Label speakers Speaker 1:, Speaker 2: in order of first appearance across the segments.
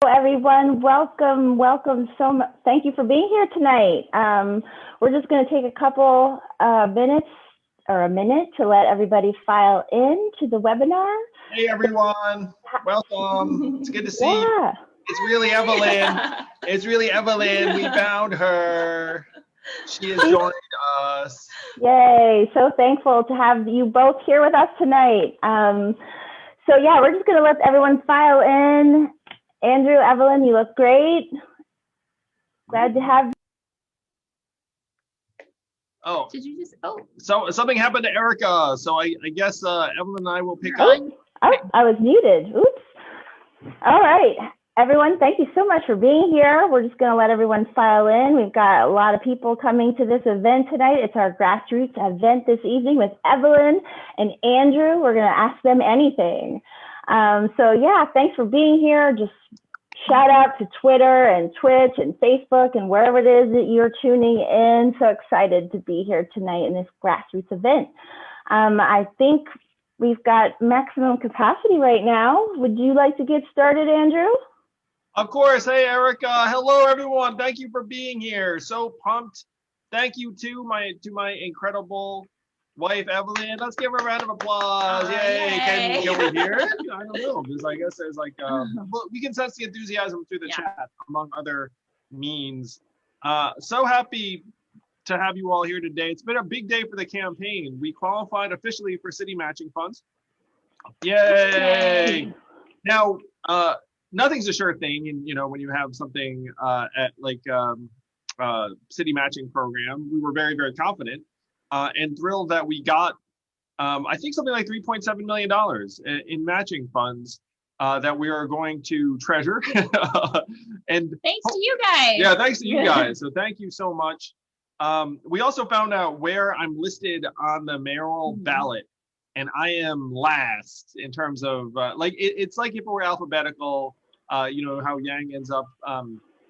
Speaker 1: everyone. Welcome so much. Thank you for being here tonight. We're just going to take a couple minutes or a minute to let everybody file in to the webinar.
Speaker 2: Hey everyone, welcome. It's good to see you. It's really Evelyn. It's really Evelyn. We found her. She has joined us.
Speaker 1: Yay, so thankful to have you both here with us tonight. So yeah, we're just going to let everyone file in. Andrew, Evelyn, you look great. Glad to have you.
Speaker 2: Oh,
Speaker 3: did you just, oh.
Speaker 2: So something happened to Erica. So I guess Evelyn and I will pick up.
Speaker 1: Oh, I was muted. Oops. All right, everyone, thank you so much for being here. We're just going to let everyone file in. We've got a lot of people coming to this event tonight. It's our grassroots event this evening with Evelyn and Andrew. We're going to ask them anything. So yeah, thanks for being here. Just shout out to Twitter and Twitch and Facebook and wherever it is that you're tuning in. So excited to be here tonight in this grassroots event. I think we've got maximum capacity right now. Would you like to get started, Andrew?
Speaker 2: Of course. Hey, Erica. Hello, everyone. Thank you for being here. So pumped. Thank you to my incredible wife, Evelyn. Let's give her a round of applause. Yay. Can we hear it? I don't know. Because I guess there's like, we can sense the enthusiasm through the chat, among other means. So happy to have you all here today. It's been a big day for the campaign. We qualified officially for city matching funds. Yay. Now, nothing's a sure thing. And, you know, when you have something at like city matching program, we were very, very confident. And thrilled that we got, I think something like $3.7 million in matching funds that we are going to treasure. And
Speaker 3: thanks to you guys.
Speaker 2: Yeah, thanks to you guys. So thank you so much. We also found out where I'm listed on the mayoral ballot, and I am last in terms of like it's like if it were alphabetical. You know how Yang ends up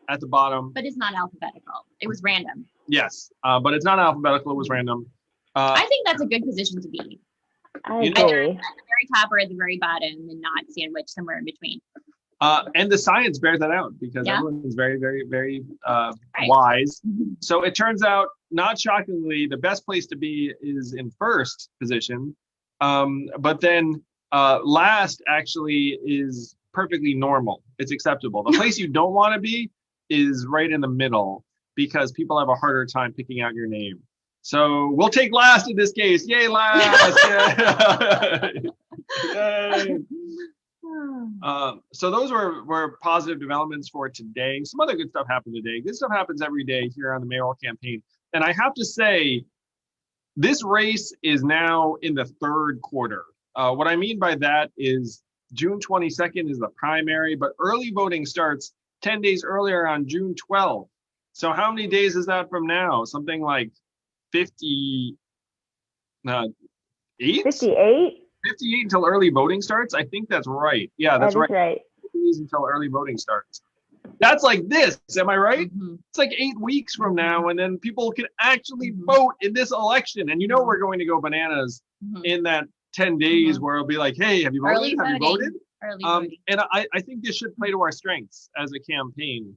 Speaker 2: at the bottom.
Speaker 3: But it's not alphabetical. It was random.
Speaker 2: Yes, but it's not alphabetical. It was random.
Speaker 3: I think that's a good position to be.
Speaker 1: I agree.
Speaker 3: Either at the very top or at the very bottom, and not sandwiched somewhere in between.
Speaker 2: And the science bears that out because everyone is very, very, very wise. So it turns out, not shockingly, the best place to be is in first position. But then last actually is perfectly normal. It's acceptable. The place you don't want to be is right in the middle because people have a harder time picking out your name. So we'll take last in this case. Yay, last! Yay. So those were positive developments for today. Some other good stuff happened today. Good stuff happens every day here on the mayoral campaign. And I have to say, this race is now in the third quarter. What I mean by that is June 22nd is the primary, but early voting starts 10 days earlier on June 12th. So how many days is that from now? Something like 58? 58 until early voting starts? I think that's right. Yeah, that's right. 50 days until early voting starts. That's like this, am I right? It's like 8 weeks from now, and then people can actually vote in this election. And you know we're going to go bananas in that 10 days where it'll be like, hey, have you voted? Have you voted? And I think this should play to our strengths as a campaign.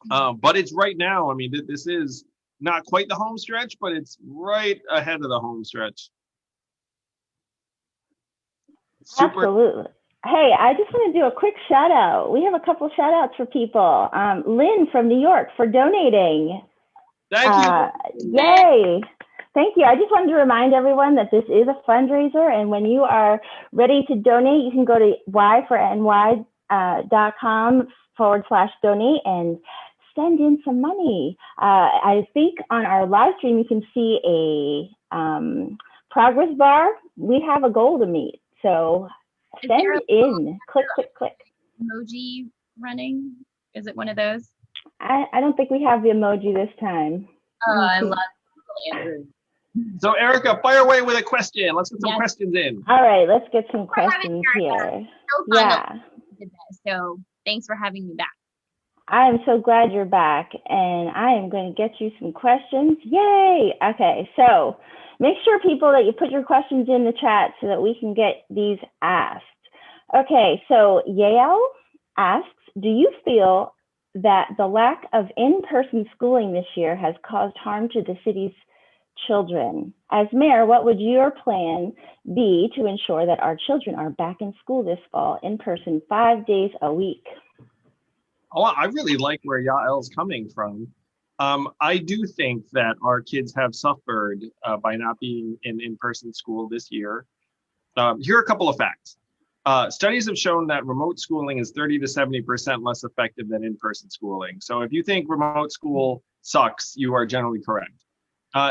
Speaker 2: But it's right now. I mean, this is not quite the home stretch, but it's right ahead of the home stretch.
Speaker 1: Absolutely. Hey, I just want to do a quick shout out. We have a couple shout outs for people. Lynn from New York for donating.
Speaker 2: Thank you.
Speaker 1: Yay. Thank you. I just wanted to remind everyone that this is a fundraiser, and when you are ready to donate, you can go to yforny.com/donate and send in some money. I think on our live stream, you can see a progress bar. We have a goal to meet. So send in, click.
Speaker 3: Emoji running? Is it one of those?
Speaker 1: I don't think we have the emoji this time.
Speaker 3: Oh, I love Andrew.
Speaker 2: So Erica, fire away with a question. Let's get some questions in.
Speaker 1: All right, let's get some questions here.
Speaker 3: So thanks for having me back.
Speaker 1: I'm so glad you're back, and I am going to get you some questions. Yay! Okay, so make sure, people, that you put your questions in the chat so that we can get these asked. Okay, so Yael asks, do you feel that the lack of in-person schooling this year has caused harm to the city's children? As mayor, what would your plan be to ensure that our children are back in school this fall in person 5 days a week?
Speaker 2: Oh, I really like where Yael's coming from. I do think that our kids have suffered by not being in in-person school this year. Here are a couple of facts. Studies have shown that remote schooling is 30 to 70% less effective than in-person schooling. So if you think remote school sucks, you are generally correct.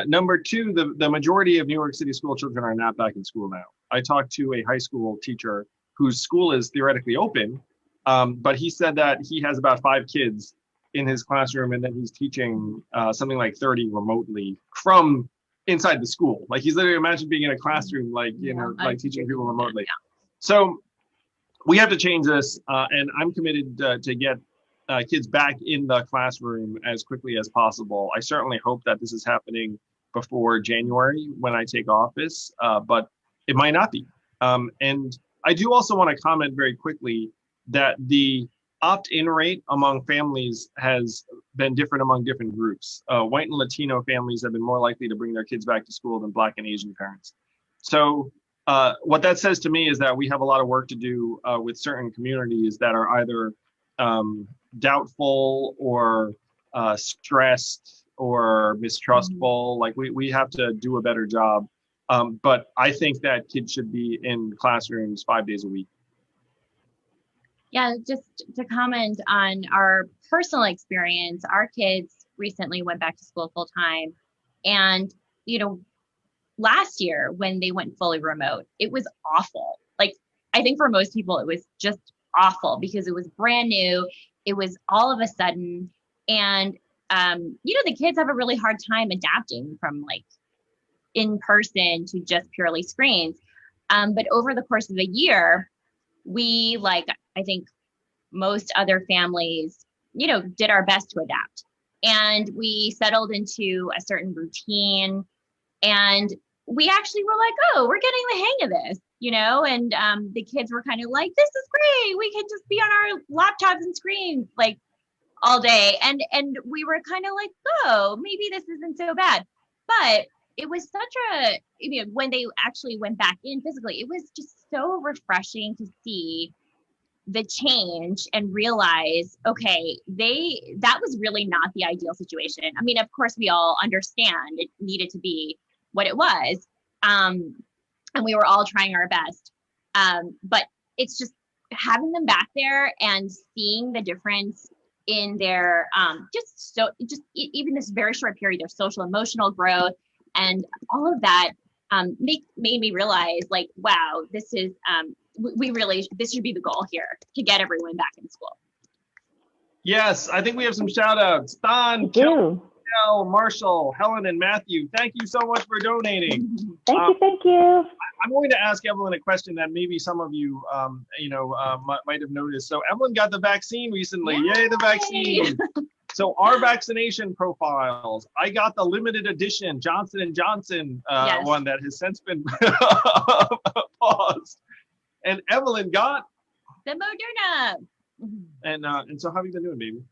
Speaker 2: Number two, the majority of New York City school children are not back in school now. I talked to a high school teacher whose school is theoretically open, but he said that he has about 5 kids in his classroom and then he's teaching something like 30 remotely from inside the school. Like he's literally, imagine being in a classroom, like, you know, like teaching people remotely. So we have to change this, and I'm committed to get kids back in the classroom as quickly as possible. I certainly hope that this is happening before January when I take office, but it might not be. And I do also want to comment very quickly that the opt-in rate among families has been different among different groups. White and Latino families have been more likely to bring their kids back to school than Black and Asian parents. So what that says to me is that we have a lot of work to do with certain communities that are either doubtful or stressed or mistrustful. Like we have to do a better job. But I think that kids should be in classrooms 5 days a week.
Speaker 3: Yeah, just to comment on our personal experience, our kids recently went back to school full time. And, you know, last year when they went fully remote, it was awful. Like, I think for most people, it was just awful because it was brand new. It was all of a sudden. And, you know, the kids have a really hard time adapting from like in person to just purely screens. But over the course of the year, we, like, I think most other families, you know, did our best to adapt. And we settled into a certain routine. And we actually were like, oh, we're getting the hang of this, you know? And the kids were kind of like, this is great. We can just be on our laptops and screens like all day. And we were kind of like, oh, maybe this isn't so bad. But it was such a, you know, when they actually went back in physically, it was just so refreshing to see the change and realize, okay, that was really not the ideal situation. I mean, of course, we all understand it needed to be what it was. And we were all trying our best. But it's just having them back there and seeing the difference in their, even this very short period, their social emotional growth and all of that made me realize, like, wow, this is, this should be the goal here, to get everyone back in school.
Speaker 2: Yes, I think we have some shout outs. Don, Kel, Marshall, Helen, and Matthew, thank you so much for donating.
Speaker 1: Thank you.
Speaker 2: I'm going to ask Evelyn a question that maybe some of you, might have noticed. So Evelyn got the vaccine recently. Yay, the vaccine. So our vaccination profiles, I got the limited edition Johnson & Johnson one that has since been paused. And Evelyn got
Speaker 3: the Moderna.
Speaker 2: And so how have you been doing, baby?
Speaker 3: You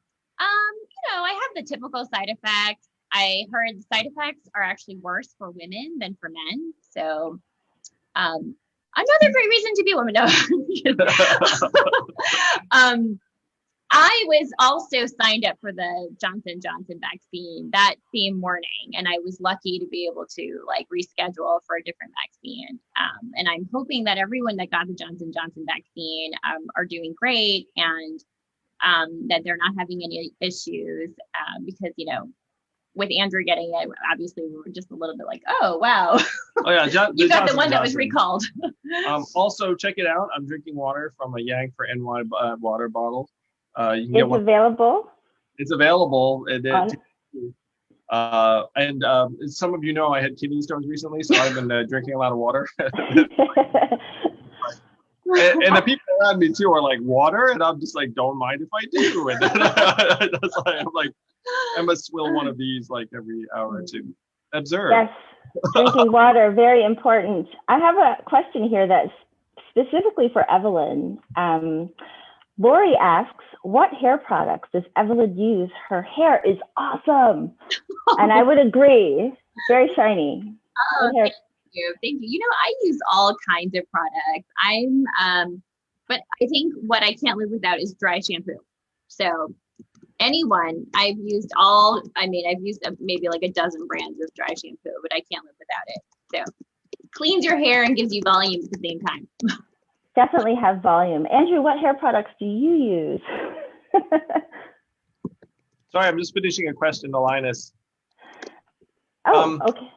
Speaker 3: know, I have the typical side effects. I heard the side effects are actually worse for women than for men. So another great reason to be a woman. No. I was also signed up for the Johnson & Johnson vaccine that same morning, and I was lucky to be able to like reschedule for a different vaccine. And I'm hoping that everyone that got the Johnson & Johnson vaccine are doing great, and that they're not having any issues, because, you know, with Andrew getting it, obviously we were just a little bit like, oh, wow. Oh yeah, you got the one that was recalled.
Speaker 2: Also, check it out. I'm drinking water from a Yank for NY water bottle. You can
Speaker 1: it's available.
Speaker 2: It's available. And some of you know I had kidney stones recently, so I've been drinking a lot of water. and the people around me too are like, water? And I'm just like, don't mind if I do. And then that's why I'm like, I must swill one of these like every hour or two. Observe.
Speaker 1: Yes, drinking water, very important. I have a question here that's specifically for Evelyn. Lori asks, what hair products does Evelyn use? Her hair is awesome. And I would agree. Very shiny.
Speaker 3: Oh, thank you. Thank you. You know, I use all kinds of products. But I think what I can't live without is dry shampoo. So I've used maybe like a dozen brands of dry shampoo, but I can't live without it. So cleans your hair and gives you volume at the same time.
Speaker 1: Definitely have volume. Andrew, what hair products do you use?
Speaker 2: Sorry, I'm just finishing a question to Linus.
Speaker 1: Oh, okay.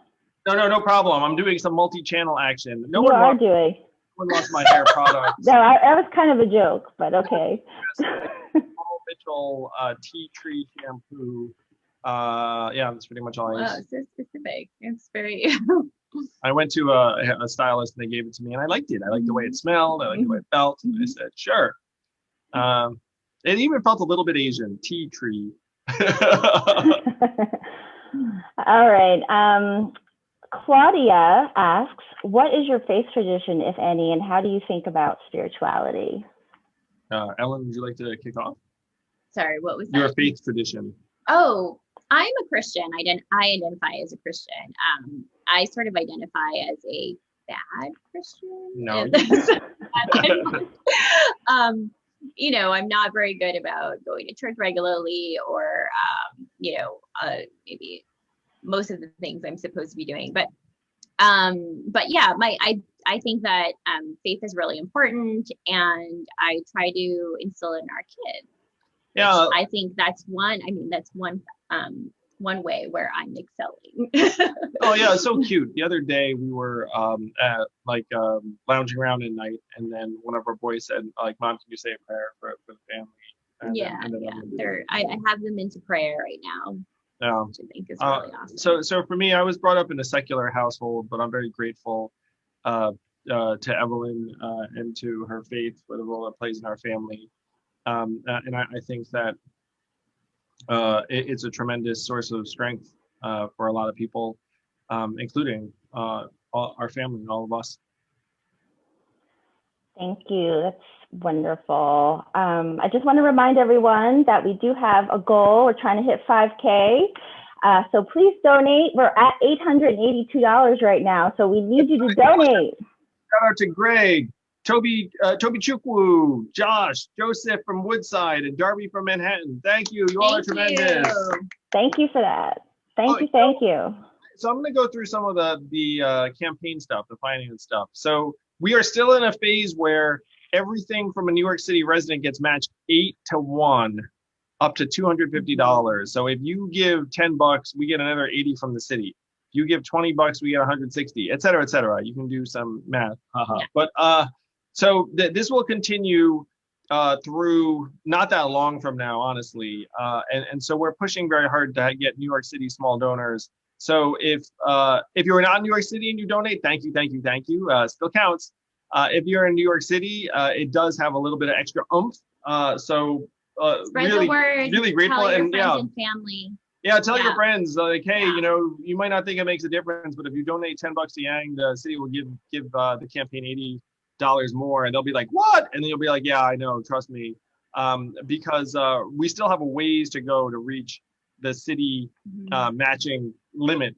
Speaker 2: No problem. I'm doing some multi-channel action.
Speaker 1: No one wants
Speaker 2: my hair products.
Speaker 1: No, that was kind of a joke, but okay.
Speaker 2: Paul Mitchell tea tree shampoo. Yeah, that's pretty much all I use.
Speaker 3: Wow, so specific. It's very.
Speaker 2: I went to a stylist and they gave it to me and I liked it. I liked the way it smelled. I liked the way it felt. And I said, sure. It even felt a little bit Asian. Tea tree.
Speaker 1: All right. Claudia asks, what is your faith tradition, if any, and how do you think about spirituality?
Speaker 2: Ellen, would you like to kick off?
Speaker 3: Sorry, what was that?
Speaker 2: Your faith tradition.
Speaker 3: Oh, I'm a Christian. I identify as a Christian. I sort of identify as a bad Christian.
Speaker 2: No.
Speaker 3: You know, I'm not very good about going to church regularly or, maybe most of the things I'm supposed to be doing. But yeah, I think that faith is really important, and I try to instill it in our kids.
Speaker 2: Yeah,
Speaker 3: I think that's one way where I'm excelling.
Speaker 2: Oh yeah, it's so cute. The other day we were lounging around at night, and then one of our boys said, like, "Mom, can you say a prayer for the family?" And
Speaker 3: I have them into prayer right now. Which I think is really awesome.
Speaker 2: So for me, I was brought up in a secular household, but I'm very grateful to Evelyn and to her faith for the role it plays in our family. And I think that it's a tremendous source of strength for a lot of people, including our family and all of us.
Speaker 1: Thank you. That's wonderful. I just want to remind everyone that we do have a goal. We're trying to hit 5K. So please donate. We're at $882 right now. So we need you to donate.
Speaker 2: Shout out to Greg, Toby Chukwu, Josh, Joseph from Woodside, and Darby from Manhattan. Thank you. You all are tremendous.
Speaker 1: Thank you for that. Thank you.
Speaker 2: So I'm going to go through some of the campaign stuff, the finance stuff. So we are still in a phase where everything from a New York City resident gets matched 8-to-1 up to $250. So if you give $10, we get another 80 from the city. If you give $20, we get 160, et cetera, et cetera. You can do some math. Yeah. But so this will continue through not that long from now, honestly. And so we're pushing very hard to get New York City small donors. So if you're not in New York City and you donate, thank you. Still counts. If you're in New York City, it does have a little bit of extra oomph. So
Speaker 3: spread the word.
Speaker 2: Really grateful.
Speaker 3: Tell your friends and family.
Speaker 2: Yeah, tell your friends, like, hey, you might not think it makes a difference, but if you donate $10 to Yang, the city will give the campaign $80 more, and they'll be like, what? And then you'll be like, yeah, I know, trust me, because we still have a ways to go to reach the city matching limit,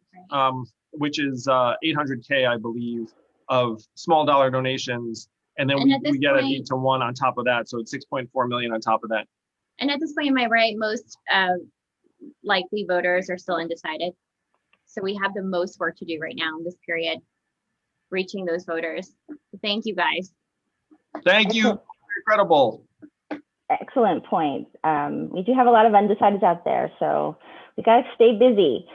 Speaker 2: which is 800K, I believe, of small dollar donations, and then we get an 8-to-1 on top of that, so it's 6.4 million on top of that.
Speaker 3: And at this point, am I right? Most likely voters are still undecided. So we have the most work to do right now in this period, reaching those voters. So thank you, guys.
Speaker 2: Thank you. Incredible.
Speaker 1: Excellent point. We do have a lot of undecideds out there, so we got to stay busy.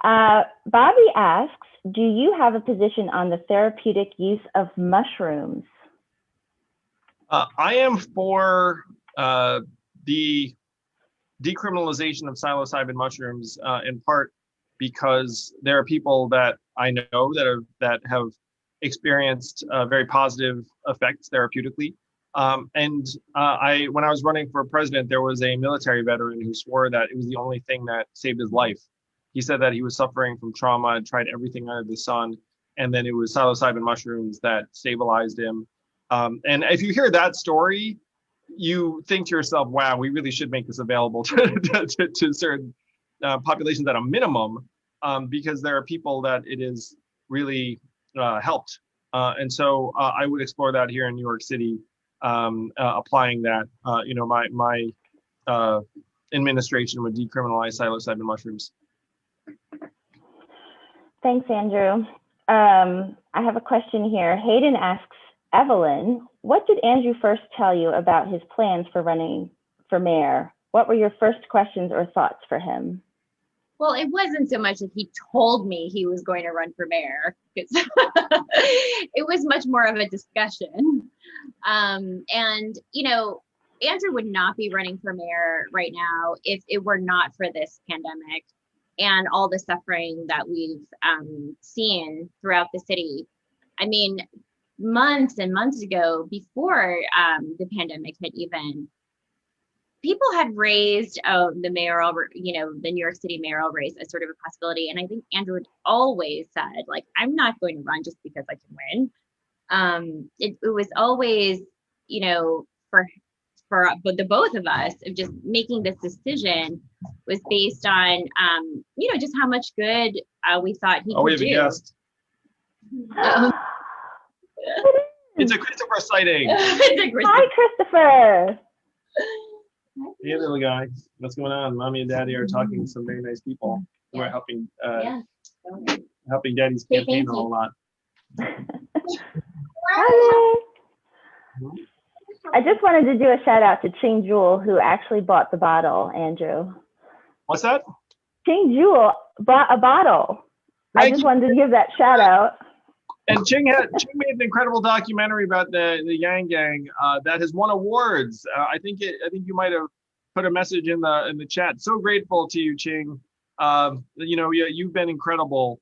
Speaker 1: Bobby asks, do you have a position on the therapeutic use of mushrooms?
Speaker 2: I am for the decriminalization of psilocybin mushrooms, in part because there are people that I know that have experienced very positive effects therapeutically. When I was running for president, there was a military veteran who swore that it was the only thing that saved his life. He said that he was suffering from trauma and tried everything under the sun, and then it was psilocybin mushrooms that stabilized him. And if you hear that story, you think to yourself, wow, we really should make this available to certain populations at a minimum, because there are people that it is really helped. And so I would explore that here in New York City, applying that. My administration would decriminalize psilocybin mushrooms.
Speaker 1: Thanks, Andrew. I have a question here. Hayden asks, Evelyn, what did Andrew first tell you about his plans for running for mayor? What were your first questions or thoughts for him?
Speaker 3: Well, it wasn't so much that he told me he was going to run for mayor. It was much more of a discussion. And, Andrew would not be running for mayor right now if it were not for this pandemic and all the suffering that we've seen throughout the city. I mean, months and months ago, before the pandemic hit even, people had raised the mayoral, the New York City mayoral race as sort of a possibility. And I think Andrew had always said, like, I'm not going to run just because I can win. It was always, for the both of us, of just making this decision was based on, just how much good we thought he could do.
Speaker 2: We have a guest. It's a Christopher sighting.
Speaker 1: Hi, Christopher.
Speaker 2: Hey, little guy. What's going on? Mommy and Daddy are talking to some very nice people who are helping Daddy's campaign a whole lot.
Speaker 1: Hi. I just wanted to do a shout out to Ching Jewel, who actually bought the bottle, Andrew.
Speaker 2: What's that?
Speaker 1: Ching Jewel bought a bottle. I just wanted to give that shout out.
Speaker 2: And Ching made an incredible documentary about the Yang Gang that has won awards. I think you might have put a message in the chat. So grateful to you, Ching. You've been incredible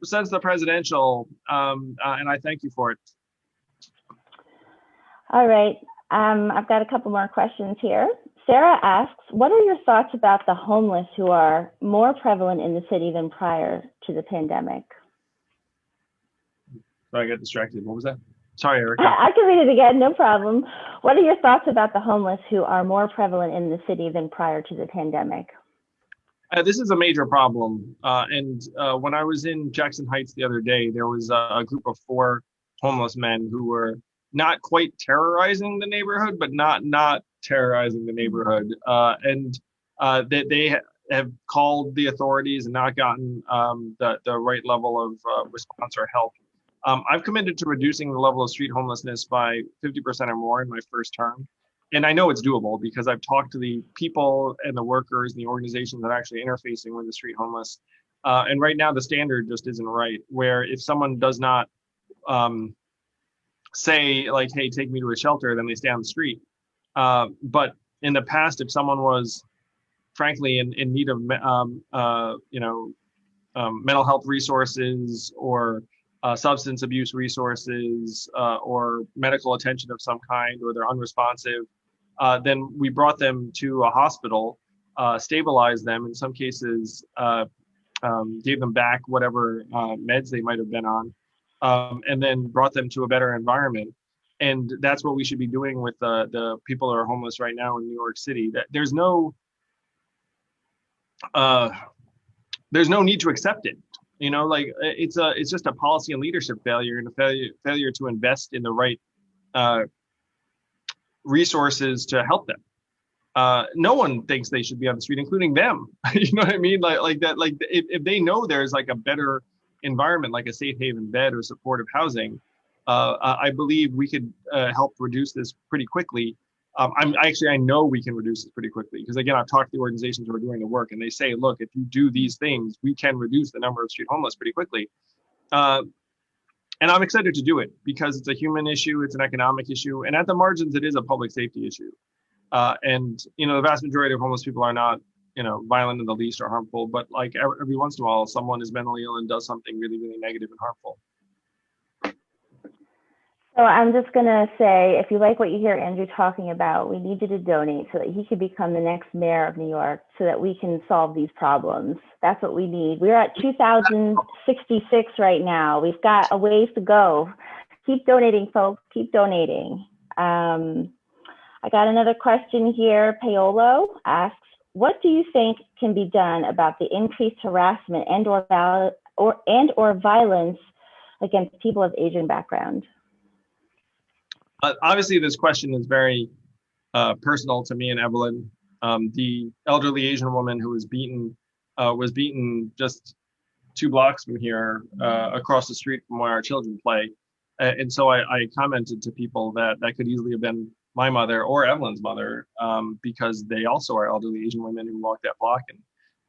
Speaker 2: since the presidential, and I thank you for it.
Speaker 1: All right, I've got a couple more questions here. Sarah asks, what are your thoughts about the homeless who are more prevalent in the city than prior to the pandemic?
Speaker 2: I got distracted. What was that? Sorry, Erica.
Speaker 1: I can read it again, no problem. What are your thoughts about the homeless who are more prevalent in the city than prior to the pandemic?
Speaker 2: This is a major problem. And when I was in Jackson Heights the other day, there was a group of 4 homeless men who were not quite terrorizing the neighborhood, but not terrorizing the neighborhood. And they have called the authorities and not gotten the right level of response or help. I've committed to reducing the level of street homelessness by 50% or more in my first term. And I know it's doable because I've talked to the people and the workers and the organizations that are actually interfacing with the street homeless. And right now the standard just isn't right, where if someone does not say like, hey, take me to a shelter, then they stay on the street. But in the past, if someone was frankly in need of mental health resources or substance abuse resources or medical attention of some kind, or they're unresponsive, then we brought them to a hospital, stabilized them, in some cases gave them back whatever meds they might have been on, and then brought them to a better environment. And that's what we should be doing with the people that are homeless right now in New York City. That there's no need to accept it. It's just a policy and leadership failure, and a failure to invest in the right resources to help them. No one thinks they should be on the street, including them. You know what I mean? Like that. Like if they know there's like a better environment, like a safe haven bed or supportive housing, I believe we could help reduce this pretty quickly. I know we can reduce this pretty quickly because, again, I've talked to the organizations who are doing the work, and they say, look, if you do these things, we can reduce the number of street homeless pretty quickly. And I'm excited to do it because it's a human issue, it's an economic issue, and at the margins, it is a public safety issue. And the vast majority of homeless people are not, violent in the least or harmful, but like every once in a while, someone is mentally ill and does something really, really negative and harmful.
Speaker 1: So I'm just going to say, if you like what you hear Andrew talking about, we need you to donate so that he can become the next mayor of New York so that we can solve these problems. That's what we need. We're at 2,066 right now. We've got a ways to go. Keep donating, folks. Keep donating. I I got another question here. Paolo asks, what do you think can be done about the increased harassment and/or violence against people of Asian background?
Speaker 2: Obviously, this question is very personal to me and Evelyn. The elderly Asian woman who was beaten just 2 blocks from here, across the street from where our children play. And so I commented to people that could easily have been my mother or Evelyn's mother, because they also are elderly Asian women who walk that block and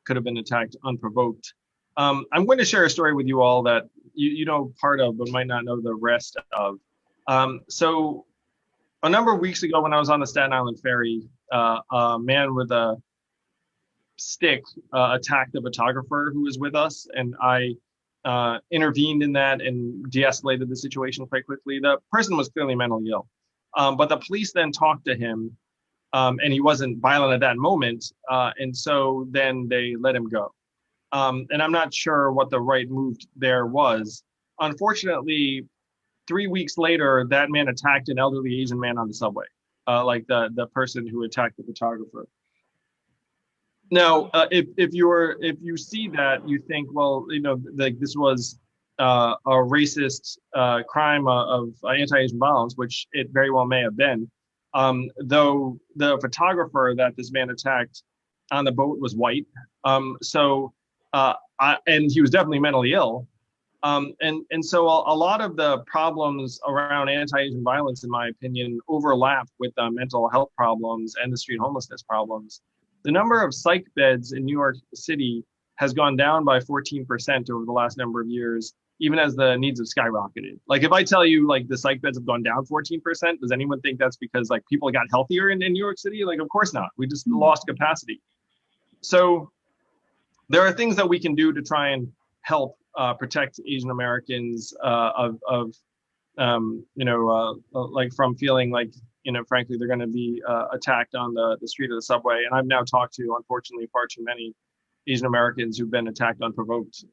Speaker 2: could have been attacked unprovoked. I'm going to share a story with you all that you know part of, but might not know the rest of. So a number of weeks ago when I was on the Staten Island ferry, a man with a stick attacked the photographer who was with us, and I intervened in that and de-escalated the situation quite quickly. The person was clearly mentally ill, but the police then talked to him, and he wasn't violent at that moment, and so then they let him go. And I'm not sure what the right move there was. Unfortunately, 3 weeks later, that man attacked an elderly Asian man on the subway, like the person who attacked the photographer. Now, if you see that, you think, well, you know, like this was a racist crime of anti-Asian violence, which it very well may have been. Though the photographer that this man attacked on the boat was white, and he was definitely mentally ill. And so a lot of the problems around anti-Asian violence, in my opinion, overlap with the mental health problems and the street homelessness problems. The number of psych beds in New York City has gone down by 14% over the last number of years, even as the needs have skyrocketed. Like if I tell you like the psych beds have gone down 14%, does anyone think that's because like people got healthier in New York City? Like, of course not. We just lost capacity. So there are things that we can do to try and help protect Asian Americans like from feeling like, you know, frankly, they're going to be attacked on the street of the subway. And I've now talked to, unfortunately, far too many Asian Americans who've been attacked unprovoked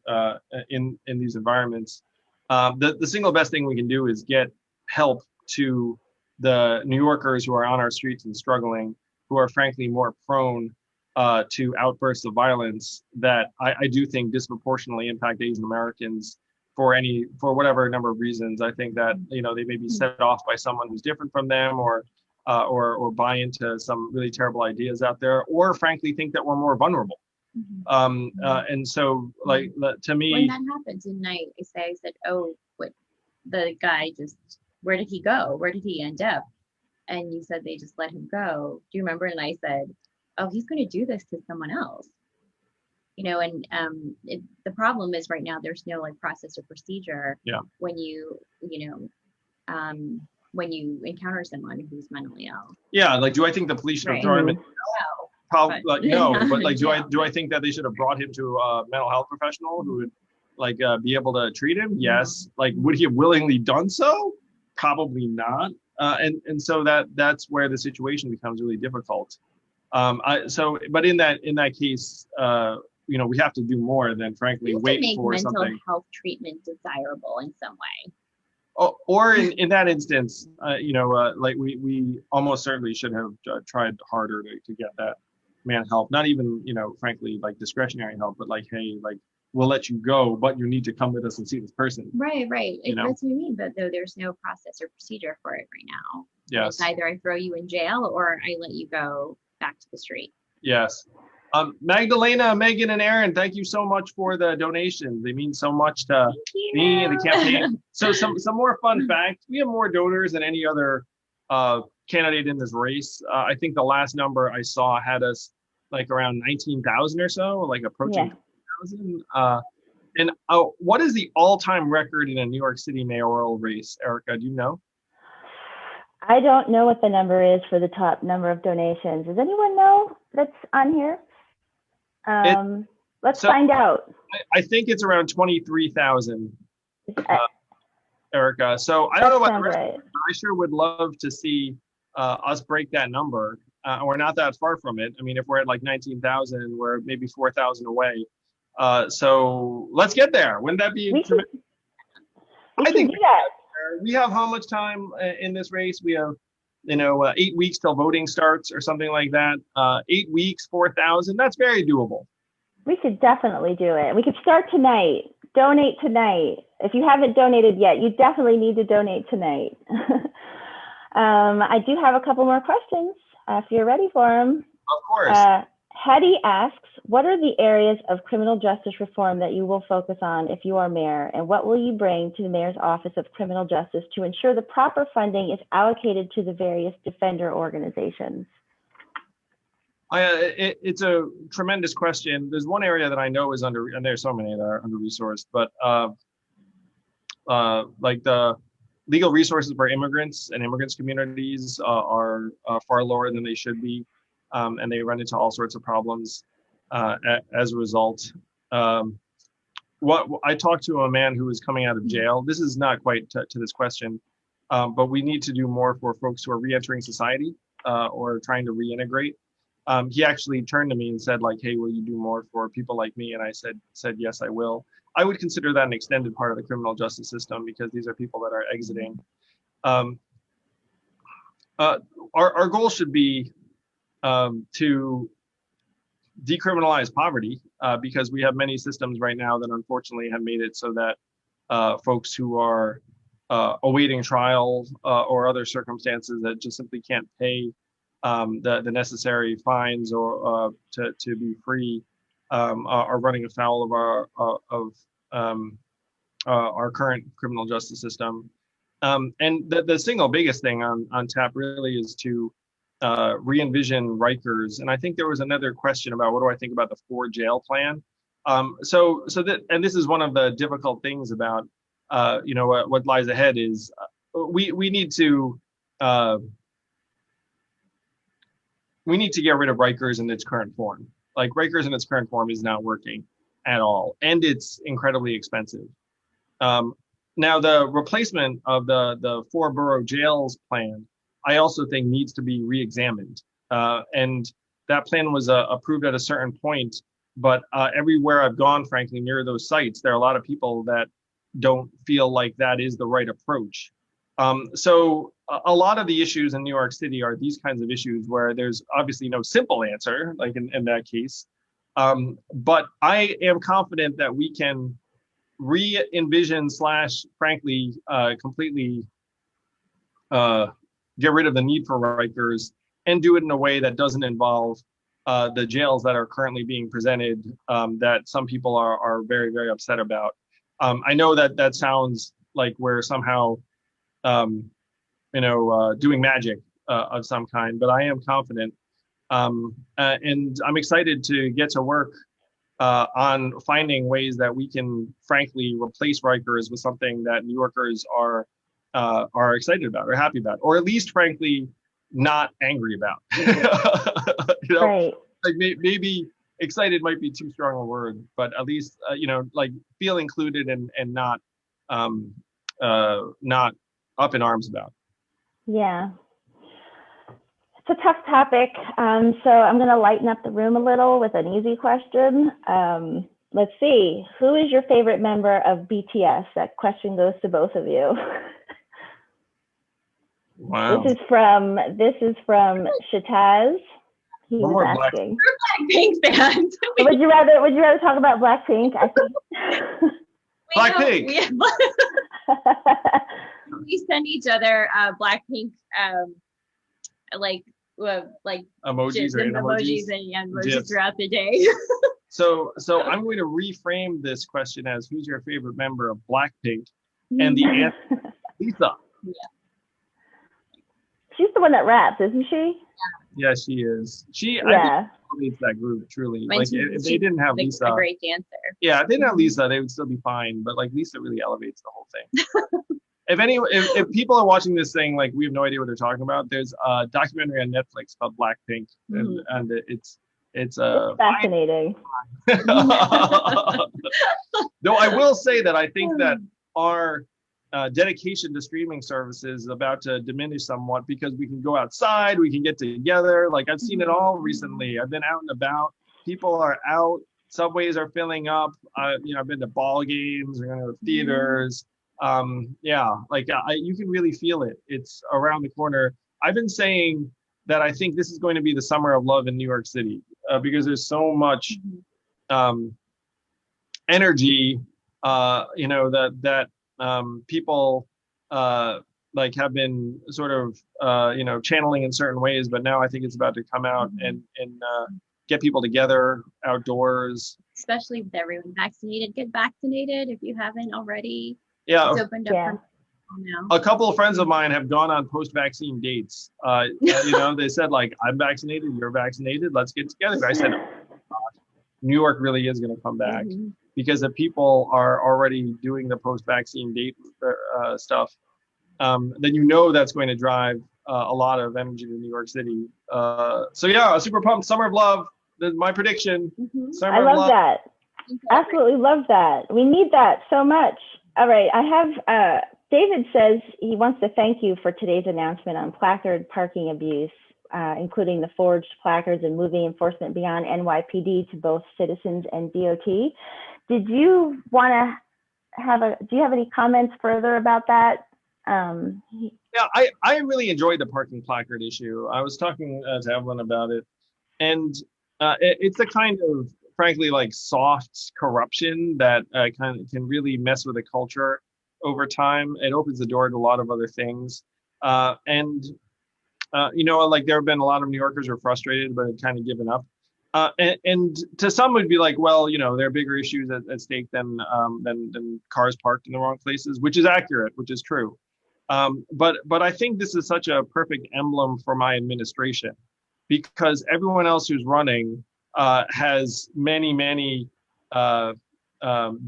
Speaker 2: in these environments. The single best thing we can do is get help to the New Yorkers who are on our streets and struggling, who are frankly more prone to outbursts of violence that I do think disproportionately impact Asian Americans for whatever number of reasons. I think that, you know, they may be set off by someone who's different from them, or buy into some really terrible ideas out there, or frankly think that we're more vulnerable. And so, like, to me,
Speaker 3: when that happens, and I said, oh, what, the guy just, where did he go? Where did he end up? And you said they just let him go. Do you remember? And I said, oh, he's going to do this to someone else. You know, and the problem is right now there's no like process or procedure.
Speaker 2: Yeah.
Speaker 3: When you encounter someone who's mentally ill.
Speaker 2: Yeah, like, do I think the police should have thrown him in?
Speaker 3: No.
Speaker 2: Probably, like, no. But like, do I think that they should have brought him to a mental health professional who would like be able to treat him? Yes. Like, would he have willingly done so? Probably not. And so that's where the situation becomes really difficult. But in that case, you know, we have to do more than frankly wait for something.
Speaker 3: Mental health treatment desirable in some way.
Speaker 2: Oh, or in that instance, you know, like we almost certainly should have tried harder to get that man help. Not even, you know, frankly, like discretionary help, but like, hey, like, we'll let you go, but you need to come with us and see this person.
Speaker 3: Right.
Speaker 2: You know?
Speaker 3: That's what I mean. But though there's no process or procedure for it right now.
Speaker 2: Yes.
Speaker 3: It's either I throw you in jail or I let you go back to the street.
Speaker 2: Yes. Magdalena, Megan, and Aaron, thank you so much for the donations. They mean so much to me and the campaign. So some more fun facts. We have more donors than any other candidate in this race. I think the last number I saw had us like around 19,000 or so, like approaching 20,000. And what is the all-time record in a New York City mayoral race, Erica? Do you know?
Speaker 1: I don't know what the number is for the top number of donations. Does anyone know that's on here? Let's find out.
Speaker 2: I think it's around 23,000, Erica. So I don't know about the rest, right. I sure would love to see us break that number. We're not that far from it. I mean, if we're at like 19,000, we're maybe 4,000 away. So let's get there. Wouldn't that be tremendous? I think we have how much time in this race? We have 8 weeks till voting starts or something like that. 8 weeks, 4,000. That's very doable.
Speaker 1: We could definitely do it. We could start tonight. Donate tonight. If you haven't donated yet, you definitely need to donate tonight. I do have a couple more questions if you're ready for them.
Speaker 2: Of course.
Speaker 1: Hetty asks, what are the areas of criminal justice reform that you will focus on if you are mayor? And what will you bring to the mayor's office of criminal justice to ensure the proper funding is allocated to the various defender organizations?
Speaker 2: It's a tremendous question. There's one area that I know is under, and there's so many that are under-resourced, but like the legal resources for immigrants and immigrants communities are far lower than they should be. And they run into all sorts of problems as a result. What I talked to a man who was coming out of jail. This is not quite to this question, but we need to do more for folks who are re-entering society or trying to reintegrate. He actually turned to me and said, like, "Hey, will you do more for people like me?" And I said, "Yes, I will." I would consider that an extended part of the criminal justice system because these are people that are exiting. Our goal should be to decriminalize poverty because we have many systems right now that unfortunately have made it so that folks who are awaiting trial or other circumstances that just simply can't pay the necessary fines or to be free are running afoul of our current criminal justice system. And the single biggest thing on tap really is to re-envision Rikers. And I think there was another question about what do I think about the 4 jail plan. So that, and this is one of the difficult things about what lies ahead is we need to get rid of Rikers in its current form. Like Rikers in its current form is not working at all, and it's incredibly expensive. Now the replacement of the 4 borough jails plan, I also think needs to be re-examined. And that plan was approved at a certain point, but everywhere I've gone, frankly, near those sites, there are a lot of people that don't feel like that is the right approach. So a lot of the issues in New York City are these kinds of issues where there's obviously no simple answer, like in that case. But I am confident that we can re-envision / frankly, completely get rid of the need for Rikers and do it in a way that doesn't involve the jails that are currently being presented that some people are very, very upset about. I know that sounds like we're somehow doing magic of some kind, but I am confident. And I'm excited to get to work on finding ways that we can, frankly, replace Rikers with something that New Yorkers are excited about or happy about, or at least, frankly, not angry about.
Speaker 1: Right.
Speaker 2: Like maybe excited might be too strong a word, but at least like feel included and not up in arms about.
Speaker 1: Yeah. It's a tough topic. So I'm going to lighten up the room a little with an easy question. Let's see. Who is your favorite member of BTS? That question goes to both of you.
Speaker 2: Wow.
Speaker 1: This is from Shataz. He was asking.
Speaker 3: Blackpink fans.
Speaker 1: Would you rather talk about Blackpink? I think.
Speaker 2: Blackpink.
Speaker 3: We send each other Blackpink like
Speaker 2: emojis and
Speaker 3: emojis throughout the day.
Speaker 2: So I'm going to reframe this question as who's your favorite member of Blackpink, and the answer Lisa.
Speaker 3: Yeah.
Speaker 1: She's the one that raps, isn't she?
Speaker 2: Yeah, she is. I think leads that group truly.
Speaker 3: When
Speaker 2: like if they didn't have Lisa,
Speaker 3: a great dancer.
Speaker 2: Yeah, if they didn't have Lisa, they would still be fine. But like Lisa really elevates the whole thing. If people are watching this thing, like we have no idea what they're talking about, there's a documentary on Netflix called Blackpink, and it's
Speaker 1: fascinating.
Speaker 2: Though I will say that I think that our dedication to streaming services is about to diminish somewhat because we can go outside, we can get together. Like I've seen it all recently. I've been out and about. People are out. Subways are filling up. I've been to ball games. We're going to theaters. You can really feel it. It's around the corner. I've been saying that I think this is going to be the summer of love in New York City because there's so much energy, that people like have been sort of channeling in certain ways, but now I think it's about to come out and get people together outdoors.
Speaker 3: Especially with everyone vaccinated, get vaccinated if you haven't already.
Speaker 2: Yeah,
Speaker 3: it's opened up now.
Speaker 2: A couple of friends of mine have gone on post-vaccine dates. They said like, I'm vaccinated, you're vaccinated, let's get together. I said, New York really is going to come back because if people are already doing the post-vaccine date stuff, then that's going to drive a lot of energy to New York City. So yeah, super pumped. Summer of love. That's my prediction.
Speaker 1: I love that. Absolutely love that. We need that so much. All right, I have David says he wants to thank you for today's announcement on placard parking abuse, including the forged placards and moving enforcement beyond NYPD to both citizens and DOT. Did you want to do you have any comments further about that?
Speaker 2: Yeah, I really enjoyed the parking placard issue. I was talking to Evelyn about it, and it's a kind of, frankly, like soft corruption that kind of can really mess with the culture over time. It opens the door to a lot of other things, and like there have been a lot of New Yorkers who are frustrated but had kind of given up. And to some would be like, well, there are bigger issues at stake than cars parked in the wrong places, which is accurate, which is true. But I think this is such a perfect emblem for my administration, because everyone else who's running has many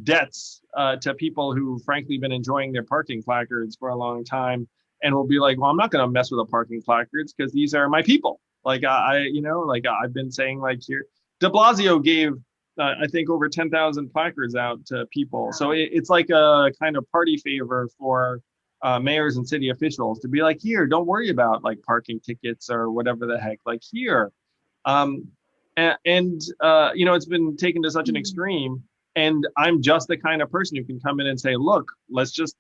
Speaker 2: debts to people who frankly been enjoying their parking placards for a long time, and will be like, well, I'm not going to mess with the parking placards because these are my people. Like I've been saying, like, here, de Blasio gave I think over 10,000 placards out to people. So it's like a kind of party favor for mayors and city officials to be like, here, don't worry about like parking tickets or whatever the heck, like here. It's been taken to such an extreme, and I'm just the kind of person who can come in and say, look, let's just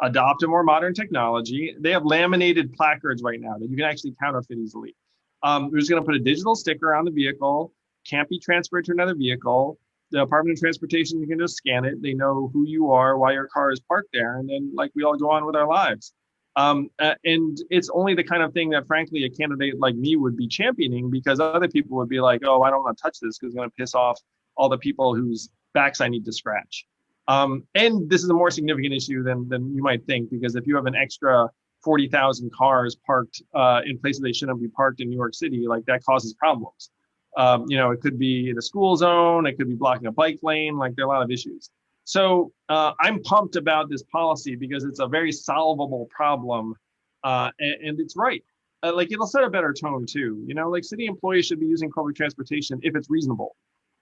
Speaker 2: adopt a more modern technology. They have laminated placards right now that you can actually counterfeit easily. We're just going to put a digital sticker on the vehicle, can't be transferred to another vehicle. The Department of Transportation, you can just scan it. They know who you are, why your car is parked there, and then like we all go on with our lives. And it's only the kind of thing that, frankly, a candidate like me would be championing, because other people would be like, oh, I don't want to touch this because it's going to piss off all the people whose backs I need to scratch. And this is a more significant issue than you might think, because if you have an extra 40,000 cars parked in places they shouldn't be parked in New York City, like that causes problems. It could be the school zone, it could be blocking a bike lane, like there are a lot of issues. So I'm pumped about this policy because it's a very solvable problem, and it's right. Like it'll set a better tone too. Like city employees should be using public transportation if it's reasonable,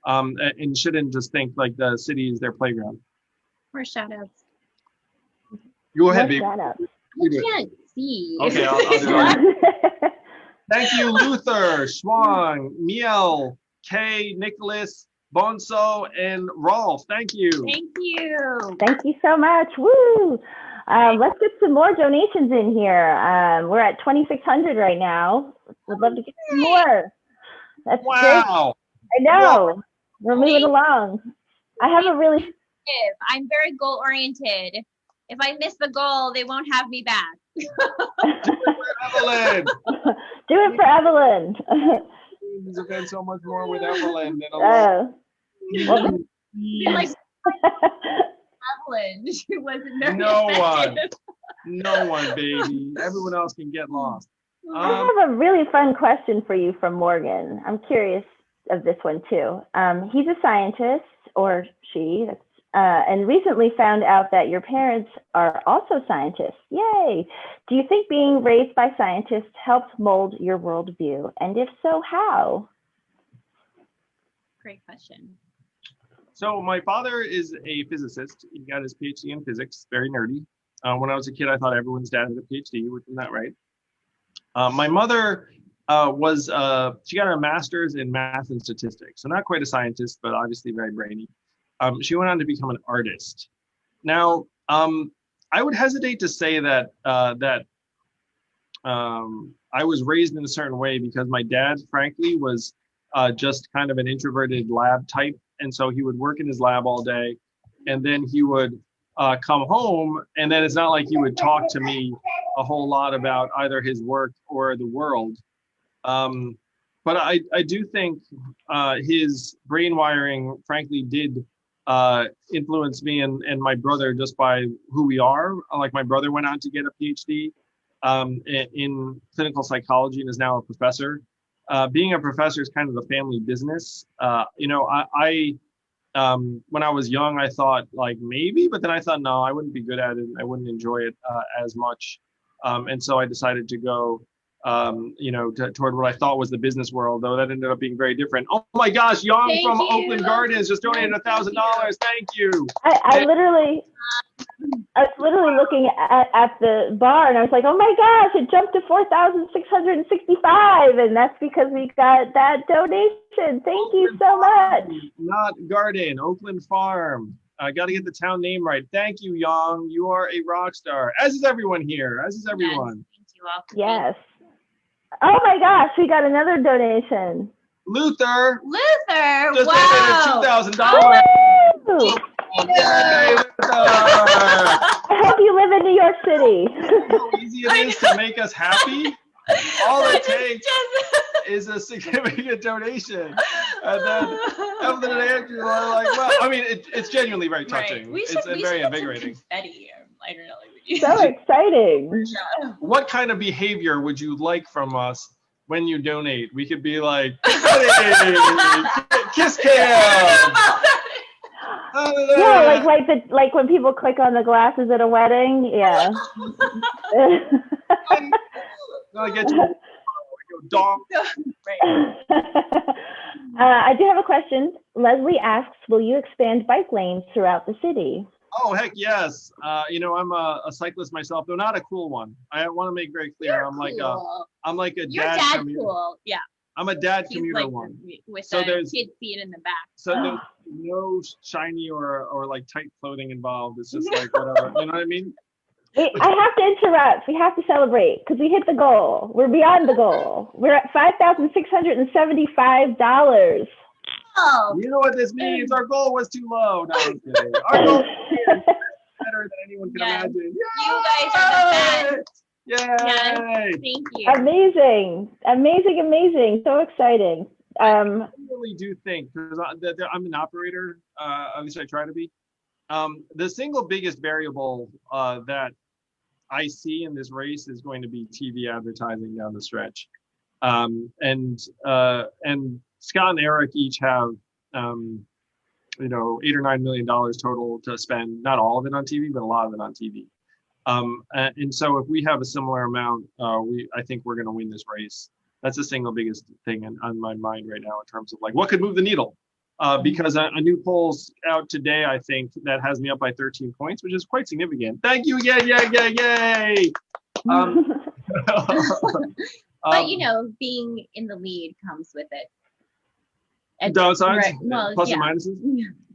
Speaker 2: and shouldn't just think like the city is their playground.
Speaker 3: More shout outs.
Speaker 2: Go ahead, baby.
Speaker 3: I can't see.
Speaker 2: Okay, I'll do it. Thank you, Luther, Schwang, Miel, Kay, Nicholas, Bonso, and Rolf. Thank you.
Speaker 3: Thank you.
Speaker 1: Thank you so much. Woo! Let's get some more donations in here. We're at 2,600 right now. We'd love to get some more. That's
Speaker 2: wow.
Speaker 1: Great. I know. We're moving along. I have a really...
Speaker 3: I'm very goal oriented. If I miss the goal, they won't have me back.
Speaker 2: Do it for Evelyn.
Speaker 1: Do it for Evelyn.
Speaker 2: You've been so much more with Evelyn than
Speaker 3: like Evelyn. She wasn't very
Speaker 2: No one, baby. Everyone else can get lost.
Speaker 1: I have a really fun question for you from Morgan. I'm curious of this one too. He's a scientist, or she, and recently found out that your parents are also scientists. Yay! Do you think being raised by scientists helped mold your worldview? And if so, how?
Speaker 3: Great question.
Speaker 2: So my father is a physicist. He got his PhD in physics, very nerdy. When I was a kid, I thought everyone's dad had a PhD, which is not right. My mother she got her master's in math and statistics. So not quite a scientist, but obviously very brainy. She went on to become an artist. Now, I would hesitate to say that I was raised in a certain way because my dad, frankly, was just kind of an introverted lab type. And so he would work in his lab all day, and then he would come home, and then it's not like he would talk to me a whole lot about either his work or the world. But I do think his brain wiring, frankly, did influence me and my brother just by who we are. Like, my brother went on to get a PhD in clinical psychology and is now a professor. Being a professor is kind of the family business. You know, I when I was young, I thought like maybe, but then I thought, no, I wouldn't be good at it. I wouldn't enjoy it as much. And so I decided to go, you know, toward what I thought was the business world, though that ended up being very different. Oh my gosh, Young from Oakland Gardens just donated $1,000. Thank you.
Speaker 1: I was literally looking at the bar, and I was like, oh my gosh, it jumped to 4,665, and that's because we got that donation. Thank you so much.
Speaker 2: Not garden, Oakland Farm. I got to get the town name right. Thank you, Young. You are a rock star, as is everyone here, as is everyone.
Speaker 3: Yes, thank you all.
Speaker 1: Yes. Oh my gosh, we got another donation.
Speaker 2: Luther
Speaker 3: Wow.
Speaker 2: just donated $2,000. Yay, Luther.
Speaker 1: I hope you live in New York City.
Speaker 2: How easy it is to make us happy. All it takes is a significant donation. And then Evelyn and Andrew are like, well, I mean, it's genuinely very touching.
Speaker 3: Right.
Speaker 2: It's very invigorating.
Speaker 3: Confetti. I don't know.
Speaker 1: So exciting.
Speaker 2: What kind of behavior would you like from us when you donate? We could be like, hey, kiss cam.
Speaker 1: Yeah, like when people click on the glasses at a wedding. Yeah.
Speaker 2: I get you. Dong.
Speaker 1: I do have a question. Leslie asks, will you expand bike lanes throughout the city?
Speaker 2: Oh, heck yes. You know, I'm a cyclist myself, though not a cool one. I want to make very clear. I'm like a
Speaker 3: Your
Speaker 2: dad
Speaker 3: dad's
Speaker 2: commuter.
Speaker 3: cool. Yeah.
Speaker 2: I'm a dad
Speaker 3: He's
Speaker 2: commuter
Speaker 3: like
Speaker 2: one.
Speaker 3: With
Speaker 2: So
Speaker 3: the
Speaker 2: there's-
Speaker 3: kid seat in the back.
Speaker 2: So there's no shiny or like tight clothing involved. It's just like whatever. You know what I mean?
Speaker 1: Wait, I have to interrupt. We have to celebrate because we hit the goal. We're beyond the goal. We're at $5,675.
Speaker 3: Oh.
Speaker 2: You know what this means? Our goal was too low. No, I'm kidding. Our goal is better than anyone can imagine.
Speaker 3: You guys are the best.
Speaker 2: Yay!
Speaker 3: Yes. Thank you.
Speaker 1: Amazing. So exciting.
Speaker 2: I really do think, because I'm an operator, at least I try to be. The single biggest variable that I see in this race is going to be TV advertising down the stretch. And Scott and Eric each have, you know, $8 or $9 million total to spend, not all of it on TV, but a lot of it on TV. And so if we have a similar amount, I think we're going to win this race. That's the single biggest thing on my mind right now in terms of like what could move the needle. Because a new poll's out today, I think, that has me up by 13 points, which is quite significant. Thank you again, yay.
Speaker 3: But you know, being in the lead comes with it.
Speaker 2: Downsides,
Speaker 3: right. Well,
Speaker 2: plus and minuses.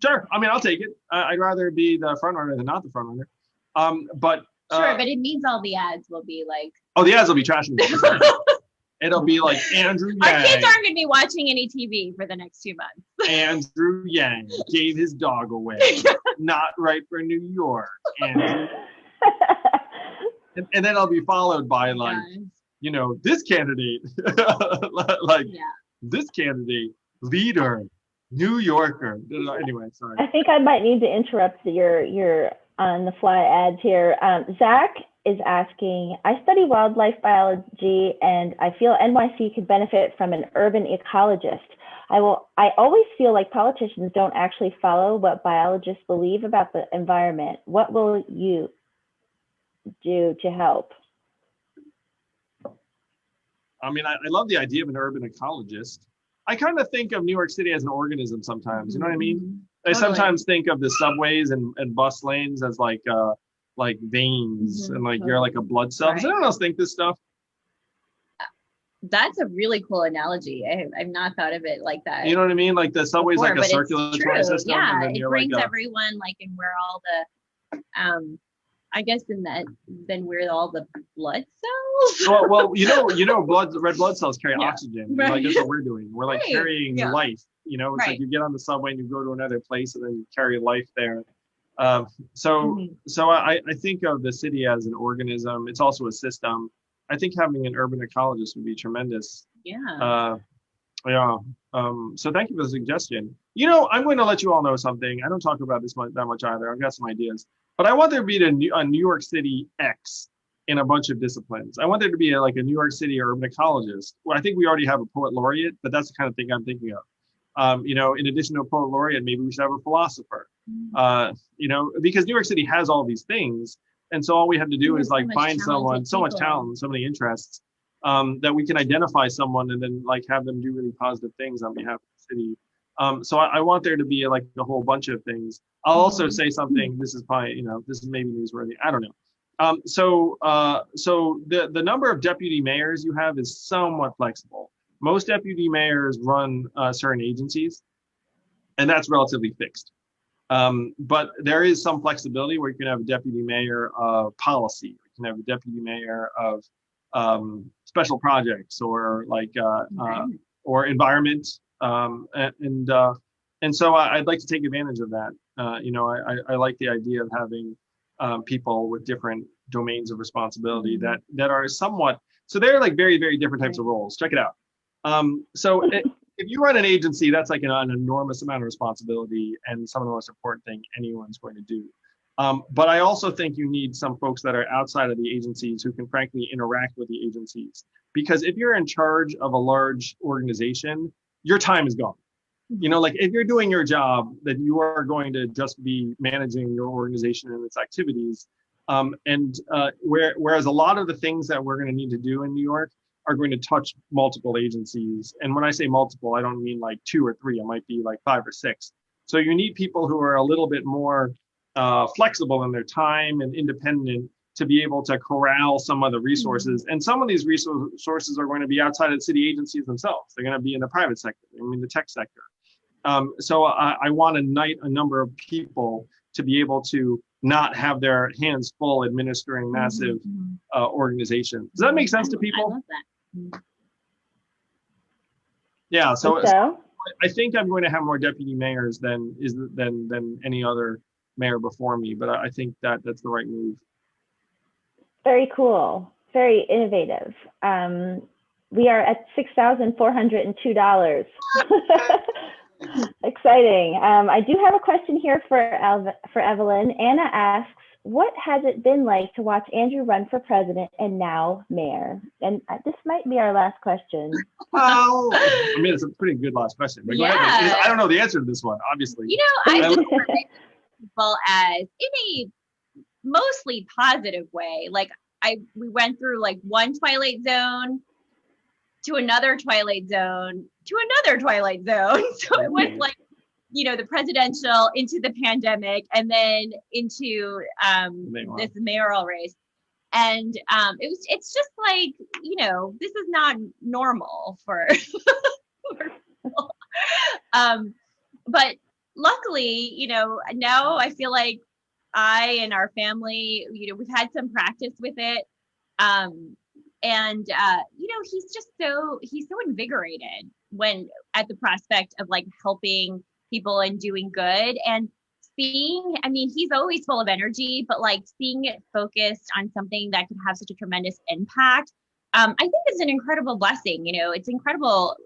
Speaker 2: Sure, I mean, I'll take it. I'd rather be the front runner than not the front runner. But
Speaker 3: sure, but it means all the ads will be like.
Speaker 2: Oh, the ads will be trashing me. It'll be like Andrew Yang.
Speaker 3: Our kids aren't going to be watching any TV for the next 2 months.
Speaker 2: Andrew Yang gave his dog away. Not right for New York. And then I'll be followed by like, you know, this candidate, this candidate, leader, New Yorker. Anyway, sorry.
Speaker 1: I think I might need to interrupt your on the fly ads here. Zach is asking, I study wildlife biology and I feel NYC could benefit from an urban ecologist. I always feel like politicians don't actually follow what biologists believe about the environment. What will you do to help?
Speaker 2: I mean, I love the idea of an urban ecologist. I kind of think of New York City as an organism sometimes, you know what I mean? I sometimes think of the subways and bus lanes as like veins and like you're like a blood cell. Does anyone else think this stuff?
Speaker 3: That's a really cool analogy. I've not thought of it like that.
Speaker 2: You know what I mean? Like the subway's like a circulatory system.
Speaker 3: Yeah,
Speaker 2: and then
Speaker 3: it brings everyone like, and where all the I guess in that, then we're all the blood cells.
Speaker 2: Red blood cells carry oxygen.
Speaker 3: Right.
Speaker 2: Like that's what we're doing. We're like carrying life. It's like you get on the subway and you go to another place and then you carry life there. So I think of the city as an organism. It's also a system. I think having an urban ecologist would be tremendous.
Speaker 3: Yeah.
Speaker 2: So thank you for the suggestion. I'm going to let you all know something. I don't talk about this that much either. I've got some ideas, but I want there to be a New York City X in a bunch of disciplines. I want there to be a New York City urban ecologist. Well, I think we already have a poet laureate, but that's the kind of thing I'm thinking of. In addition to a poet laureate, maybe we should have a philosopher. Because New York City has all these things, and so all we have to do is find someone, so much talent, so many interests, that we can identify someone and then have them do really positive things on behalf of the city. So I want there to be a whole bunch of things. I'll also say something. This is probably this is maybe newsworthy. I don't know. So the number of deputy mayors you have is somewhat flexible. Most deputy mayors run certain agencies, and that's relatively fixed. But there is some flexibility where you can have a deputy mayor of policy, you can have a deputy mayor of special projects or or environment. And so I'd like to take advantage of that. I like the idea of having people with different domains of responsibility that are somewhat, so they're very, very different types of roles. Check it out. If you run an agency, that's an enormous amount of responsibility and some of the most important thing anyone's going to do. But I also think you need some folks that are outside of the agencies who can frankly interact with the agencies. Because if you're in charge of a large organization, your time is gone. If you're doing your job, then you are going to just be managing your organization and its activities. Whereas a lot of the things that we're going to need to do in New York are going to touch multiple agencies. And when I say multiple, I don't mean 2 or 3, it might be 5 or 6. So you need people who are a little bit more flexible in their time and independent to be able to corral some of the resources. And some of these resources are going to be outside of the city agencies themselves. They're going to be in the private sector, the tech sector. So I want to unite a number of people to be able to not have their hands full administering massive organizations. Does that make sense to people?
Speaker 3: I love that.
Speaker 2: Yeah, so I think I'm going to have more deputy mayors than any other mayor before me, but I think that's the right move.
Speaker 1: Very cool. Very innovative. We are at $6,402. Exciting. I do have a question here for Evelyn. Anna asks, what has it been like to watch Andrew run for president and now mayor? And this might be our last question.
Speaker 2: Well, it's a pretty good last question. But go ahead. I don't know the answer to this one, obviously.
Speaker 3: I think people as in a mostly positive way. We went through one Twilight Zone to another Twilight Zone to another Twilight Zone. So it was the presidential into the pandemic and then into this mayoral race. And it's just this is not normal for, for people. But luckily, now I feel like I and our family, we've had some practice with it. He's so invigorated when at the prospect of helping people and doing good and seeing, he's always full of energy, but seeing it focused on something that could have such a tremendous impact, I think is an incredible blessing. It's incredible,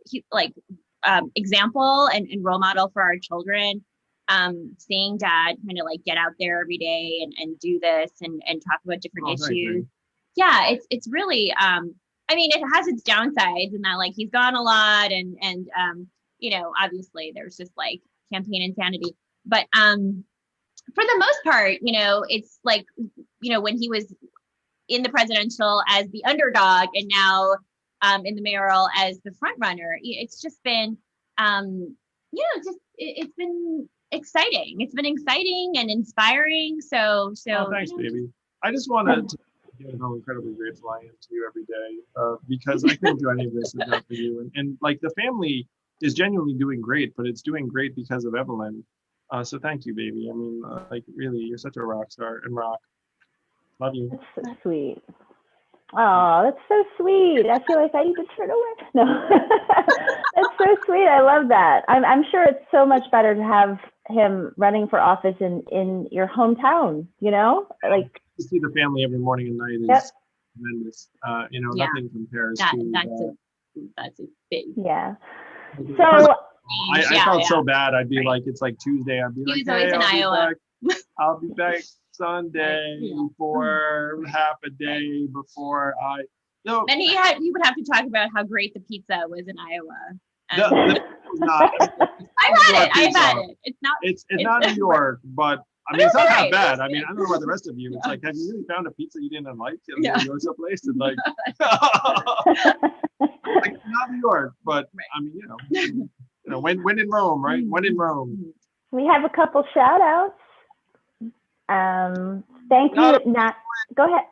Speaker 3: example and role model for our children. Seeing dad kind of get out there every day and do this and talk about different issues. Yeah, it's really, it has its downsides in that he's gone a lot and obviously there's just campaign insanity. But for the most part, it's when he was in the presidential as the underdog and now in the mayoral as the front runner, it's just been, it's been exciting. It's been exciting and inspiring. So
Speaker 2: thanks, baby. I just want to how incredibly grateful I am to you every day because I couldn't do any of this if not for you. And the family is genuinely doing great, but it's doing great because of Evelyn. So thank you, baby. Really, you're such a rock star and rock. Love you.
Speaker 1: That's so sweet. Oh, that's so sweet. I feel like I need to turn away. No, that's so sweet. I love that. I'm sure it's so much better to have him running for office in your hometown, you know? Like,
Speaker 2: to see the family every morning and night is tremendous. Nothing compares to
Speaker 3: that's a big.
Speaker 1: Yeah. So
Speaker 2: I felt so bad. I'd be like, it's like Tuesday. I'd be like, hey, I'll be back Sunday for half a day before I. No.
Speaker 3: And he would have to talk about how great the pizza was in Iowa.
Speaker 2: Not,
Speaker 3: I've had it. It's not.
Speaker 2: It's not New York, but I mean, it's not that bad. I mean, I don't know about the rest of you. It's like, have you really found a pizza you didn't like? And you go someplace and like, like not New York, but I mean, when in Rome, right? When in Rome.
Speaker 1: We have a couple shout outs. Thank you. Go ahead.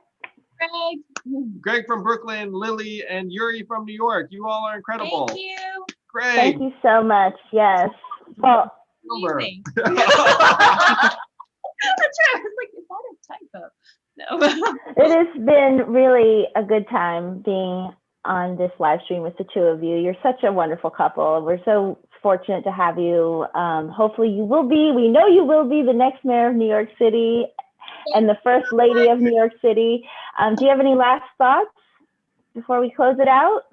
Speaker 2: Greg from Brooklyn, Lily, and Yuri from New York. You all are incredible.
Speaker 3: Thank you.
Speaker 2: Greg.
Speaker 1: Thank you so much. Yes. Well,
Speaker 3: that's right. I was like, is that a typo? No.
Speaker 1: It has been really a good time being on this live stream with the two of you. You're such a wonderful couple. We're so fortunate to have you. Hopefully we know you will be the next mayor of New York City and the first lady of New York City. Do you have any last thoughts before we close it out?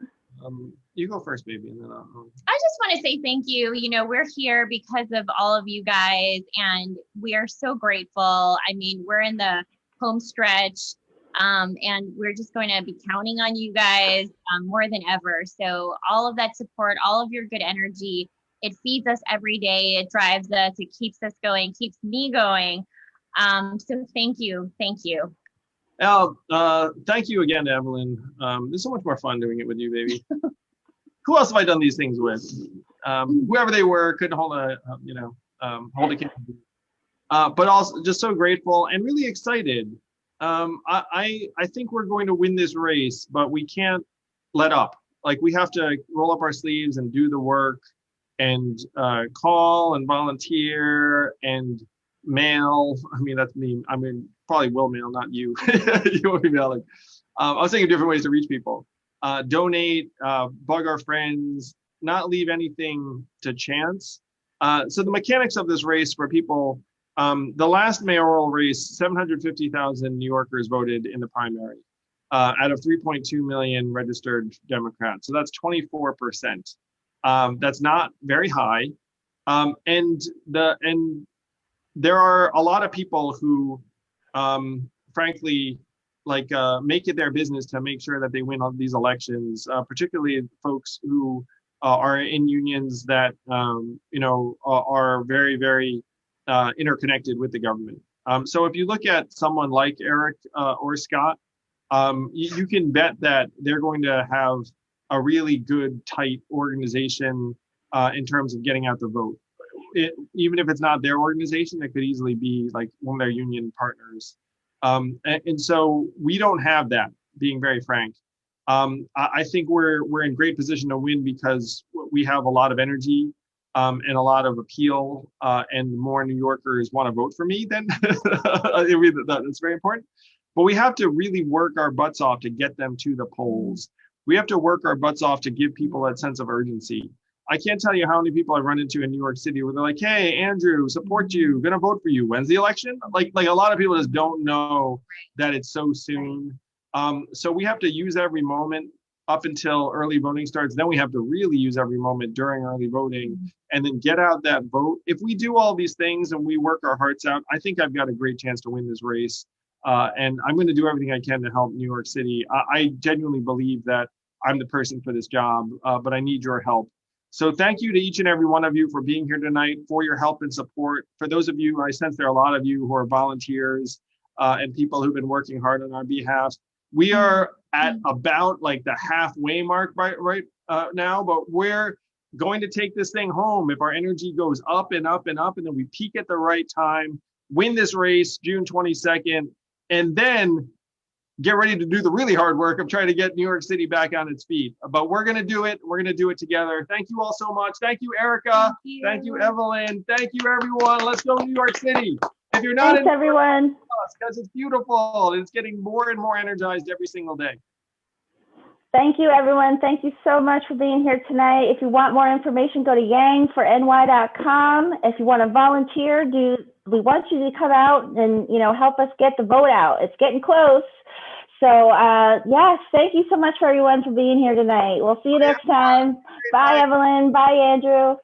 Speaker 2: You go first, baby, and then I'll.
Speaker 3: I just want to say thank you. We're here because of all of you guys, and we are so grateful. I mean, we're in the home stretch, and we're just going to be counting on you guys more than ever. So all of that support, all of your good energy, it feeds us every day. It drives us. It keeps us going, keeps me going. So thank you. Thank you.
Speaker 2: Al, thank you again, Evelyn. It's so much more fun doing it with you, baby. Who else have I done these things with? Whoever they were, couldn't hold a candle. But also just so grateful and really excited. I think we're going to win this race, but we can't let up. Like, we have to roll up our sleeves and do the work and call and volunteer and mail. I mean, that's me. I mean, probably will mail, not you. You won't be mailing. I was thinking of different ways to reach people. Donate, bug our friends, not leave anything to chance. So the mechanics of this race for people, the last mayoral race, 750,000 New Yorkers voted in the primary out of 3.2 million registered Democrats. So that's 24%. That's not very high. And there are a lot of people who, frankly, make it their business to make sure that they win these elections, particularly folks who are in unions that are very, very interconnected with the government. So if you look at someone like Eric or Scott, you can bet that they're going to have a really good, tight organization in terms of getting out the vote. Even if it's not their organization, it could easily be like one of their union partners. And so we don't have that, being very frank. I think we're in great position to win because we have a lot of energy and a lot of appeal, and more New Yorkers want to vote for me, then that's very important. But we have to really work our butts off to get them to the polls. We have to work our butts off to give people that sense of urgency. I can't tell you how many people I've run into in New York City where they're like, hey, Andrew, support you, gonna vote for you. When's the election? Like a lot of people just don't know that it's so soon. So we have to use every moment up until early voting starts. Then we have to really use every moment during early voting and then get out that vote. If we do all these things and we work our hearts out, I think I've got a great chance to win this race. And I'm going to do everything I can to help New York City. I genuinely believe that I'm the person for this job, but I need your help. So thank you to each and every one of you for being here tonight, for your help and support. For those of you, I sense there are a lot of you who are volunteers and people who've been working hard on our behalf. We are at about like the halfway mark right now, but we're going to take this thing home if our energy goes up and up and up, and then we peak at the right time, win this race June 22nd, and then get ready to do the really hard work of trying to get New York City back on its feet. But we're going to do it. We're going to do it together. Thank you all so much. Thank you, Erica. Thank you, Evelyn. Thank you, everyone. Let's go New York City. If you're not
Speaker 1: Thanks, everyone.
Speaker 2: Because it's beautiful. It's getting more and more energized every single day.
Speaker 1: Thank you, everyone. Thank you so much for being here tonight. If you want more information, go to yangforny.com. If you want to volunteer, we want you to come out and help us get the vote out. It's getting close. So yes, thank you so much for everyone for being here tonight. We'll see you next time. Bye, Evelyn. Bye, Andrew.